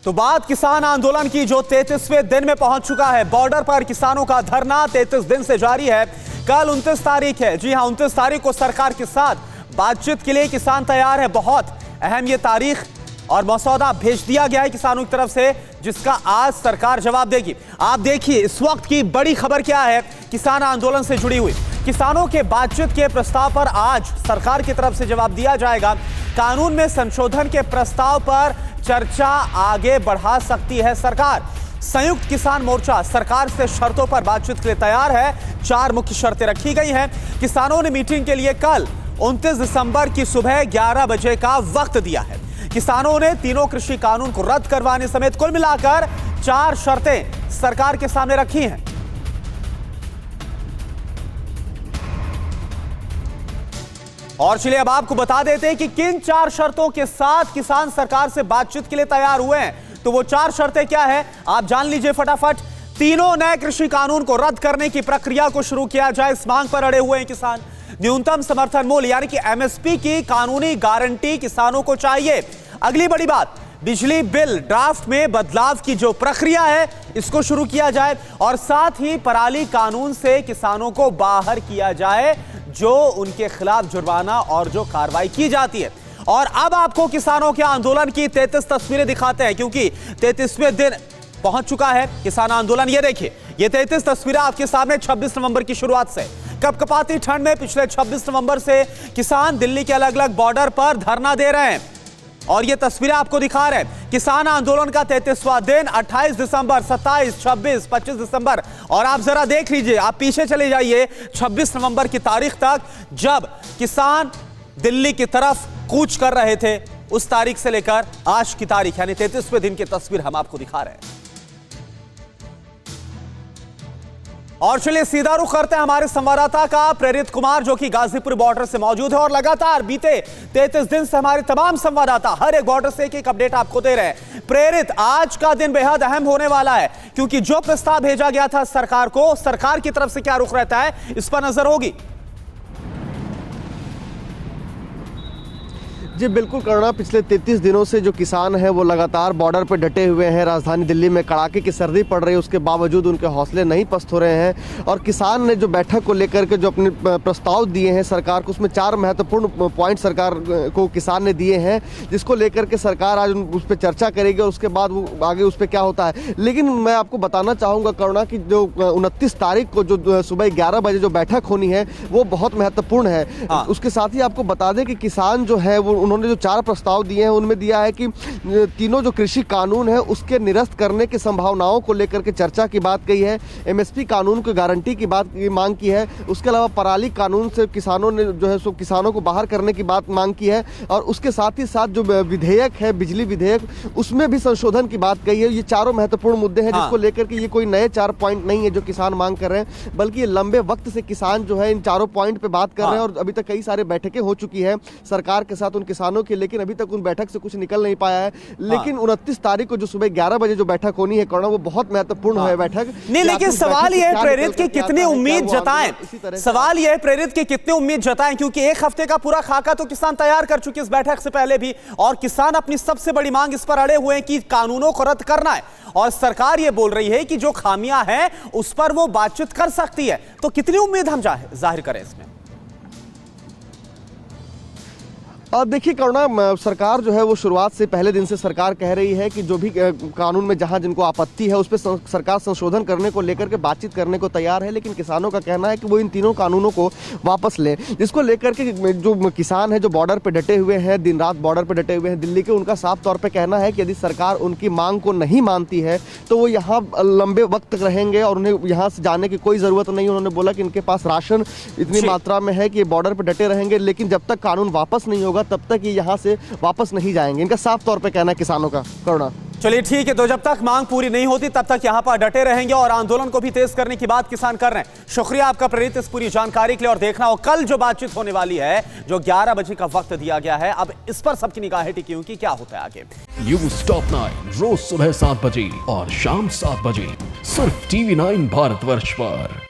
तो बात किसान आंदोलन की जो 33वें दिन में पहुंच चुका है। बॉर्डर पर किसानों का धरना 33 दिन से जारी है। कल 29 तारीख है। जी हां, 29 तारीख को सरकार के साथ बातचीत के लिए किसान तैयार है। बहुत अहम ये तारीख और मसौदा भेज दिया गया है किसानों की तरफ से, जिसका आज सरकार जवाब देगी। आप देखिए इस वक्त की बड़ी खबर क्या है किसान आंदोलन से जुड़ी हुई। किसानों के बातचीत के प्रस्ताव पर आज सरकार की तरफ से जवाब दिया जाएगा। कानून में संशोधन के प्रस्ताव पर चर्चा आगे बढ़ा सकती है सरकार। संयुक्त किसान मोर्चा सरकार से शर्तों पर बातचीत के लिए तैयार है। 4 मुख्य शर्तें रखी गई हैं। किसानों ने मीटिंग के लिए कल 29 दिसंबर की सुबह 11 बजे का वक्त दिया है। किसानों ने तीनों कृषि कानून को रद्द करवाने समेत कुल मिलाकर 4 शर्तें सरकार के सामने रखी हैं। और चलिए अब आपको बता देते हैं कि किन 4 शर्तों के साथ किसान सरकार से बातचीत के लिए तैयार हुए हैं। तो वो 4 शर्तें क्या है आप जान लीजिए फटाफट। तीनों नए कृषि कानून को रद्द करने की प्रक्रिया को शुरू किया जाए, इस मांग पर अड़े हुए हैं किसान। न्यूनतम समर्थन मूल्य यानी कि एमएसपी की कानूनी गारंटी किसानों को चाहिए। अगली बड़ी बात, बिजली बिल ड्राफ्ट में बदलाव की जो प्रक्रिया है इसको शुरू किया जाए। और साथ ही पराली कानून से किसानों को बाहर किया जाए, जो उनके खिलाफ जुर्माना और जो कार्रवाई की जाती है। और अब आपको किसानों के आंदोलन की 33 तस्वीरें दिखाते हैं, क्योंकि 33वें दिन पहुंच चुका है किसान आंदोलन। ये देखिए, ये 33 तस्वीरें आपके सामने 26 नवंबर की शुरुआत से। कपकपाती ठंड में पिछले 26 नवंबर से किसान दिल्ली के अलग अलग बॉर्डर पर धरना दे रहे हैं और ये तस्वीरें आपको दिखा रहे हैं। किसान आंदोलन का 33वां दिन 28 दिसंबर, 27, 26, 25 दिसंबर। और आप जरा देख लीजिए, आप पीछे चले जाइए 26 नवंबर की तारीख तक, जब किसान दिल्ली की तरफ कूच कर रहे थे। उस तारीख से लेकर आज की तारीख यानी 33वें दिन की तस्वीर हम आपको दिखा रहे हैं। और चलिए सीधा रुख करते हैं हमारे संवाददाता का, प्रेरित कुमार, जो कि गाजीपुर बॉर्डर से मौजूद है और लगातार बीते 33 दिन से हमारे तमाम संवाददाता हर एक बॉर्डर से एक अपडेट आपको दे रहे हैं। प्रेरित, आज का दिन बेहद अहम होने वाला है, क्योंकि जो प्रस्ताव भेजा गया था सरकार को, सरकार की तरफ से क्या रुख रहता है इस पर नजर होगी। जी बिल्कुल करुणा, पिछले 33 दिनों से जो किसान हैं वो लगातार बॉर्डर पर डटे हुए हैं। राजधानी दिल्ली में कड़ाके की सर्दी पड़ रही है, उसके बावजूद उनके हौसले नहीं पस्त हो रहे हैं। और किसान ने जो बैठक को लेकर के जो अपने प्रस्ताव दिए हैं सरकार को, उसमें 4 महत्वपूर्ण पॉइंट सरकार को किसान ने दिए हैं, जिसको लेकर के सरकार आज उस पर चर्चा करेगी और उसके बाद वो आगे उस पर क्या होता है। लेकिन मैं आपको बताना चाहूँगा करुणा कि जो 29 तारीख को जो सुबह 11 बजे जो बैठक होनी है वो बहुत महत्वपूर्ण है। उसके साथ ही आपको बता दें कि किसान जो है वो उन्होंने जो 4 प्रस्ताव दिए हैं उनमें दिया है कि तीनों जो कृषि कानून है उसके निरस्त करने की संभावनाओं को लेकर के चर्चा की बात कही है। एमएसपी कानून की गारंटी की बात की मांग की है। उसके अलावा पराली कानून से किसानों ने जो है सो किसानों को बाहर करने की बात मांग की है। और उसके साथ ही साथ जो विधेयक है बिजली विधेयक, उसमें भी संशोधन की बात कही है। ये चारों महत्वपूर्ण मुद्दे हैं जिसको लेकर के ये कोई नए 4 पॉइंट नहीं है जो किसान मांग कर रहे हैं, बल्कि ये लंबे वक्त से किसान जो है इन चारों पॉइंट पे बात कर रहे हैं। और अभी तक कई सारे बैठकें हो चुकी है सरकार के साथ उन किसानों की, लेकिन अभी तक उन बैठक से कुछ निकल नहीं पाया है। लेकिन 29 तारीख को जो सुबह 11 बजे जो बैठक होनी है करुणा, वो बहुत महत्वपूर्ण है बैठक। नहीं, लेकिन सवाल यह है प्रेरित की कितनी उम्मीद जताएं, सवाल यह है प्रेरित की कितनी उम्मीद जताएं, क्योंकि 1 हफ्ते का पूरा खाका तो किसान तैयार कर चुके इस बैठक से पहले भी, और किसान अपनी सबसे बड़ी मांग इस पर अड़े हुए हैं कि कानूनों को रद्द करना है। और सरकार यह बोल रही है कि जो खामियां हैं उस पर वो बातचीत कर सकती है। तो कितनी उम्मीद हम जाहिर करें इसमें? और देखिए करुणा, सरकार जो है वो शुरुआत से पहले दिन से सरकार कह रही है कि जो भी कानून में जहां जिनको आपत्ति है उस पर सरकार संशोधन करने को लेकर के बातचीत करने को तैयार है। लेकिन किसानों का कहना है कि वो इन तीनों कानूनों को वापस लें, जिसको लेकर के जो किसान है जो बॉर्डर पर डटे हुए हैं, दिन रात बॉर्डर पर डटे हुए हैं दिल्ली के, उनका साफ तौर पर कहना है कि यदि सरकार उनकी मांग को नहीं मानती है तो वो यहाँ लंबे वक्त तक रहेंगे और उन्हें यहाँ से जाने की कोई ज़रूरत नहीं। उन्होंने बोला कि इनके पास राशन इतनी मात्रा में है कि ये बॉर्डर पर डटे रहेंगे, लेकिन जब तक कानून वापस नहीं होगा तब तक ये यहाँ से वापस नहीं जाएंगे। इनका साफ तौर पे कहना है किसानों का। करुणा, चलिए ठीक है, तो जब तक मांग पूरी नहीं होती तब तक यहाँ पर डटे रहेंगे और आंदोलन को भी तेज करने की बात किसान कर रहे हैं। शुक्रिया आपका प्रेरित इस पूरी जानकारी के लिए। और देखना हो कल जो बातचीत होने वाली है, जो 11 बजे का वक्त दिया गया है, अब इस पर सबकी निगाहें टिकी हुई कि क्या होता है आगे। न्यूज़ टॉप 9 रोज सुबह 7 बजे और शाम 7 बजे सिर्फ TV9 भारतवर्ष पर।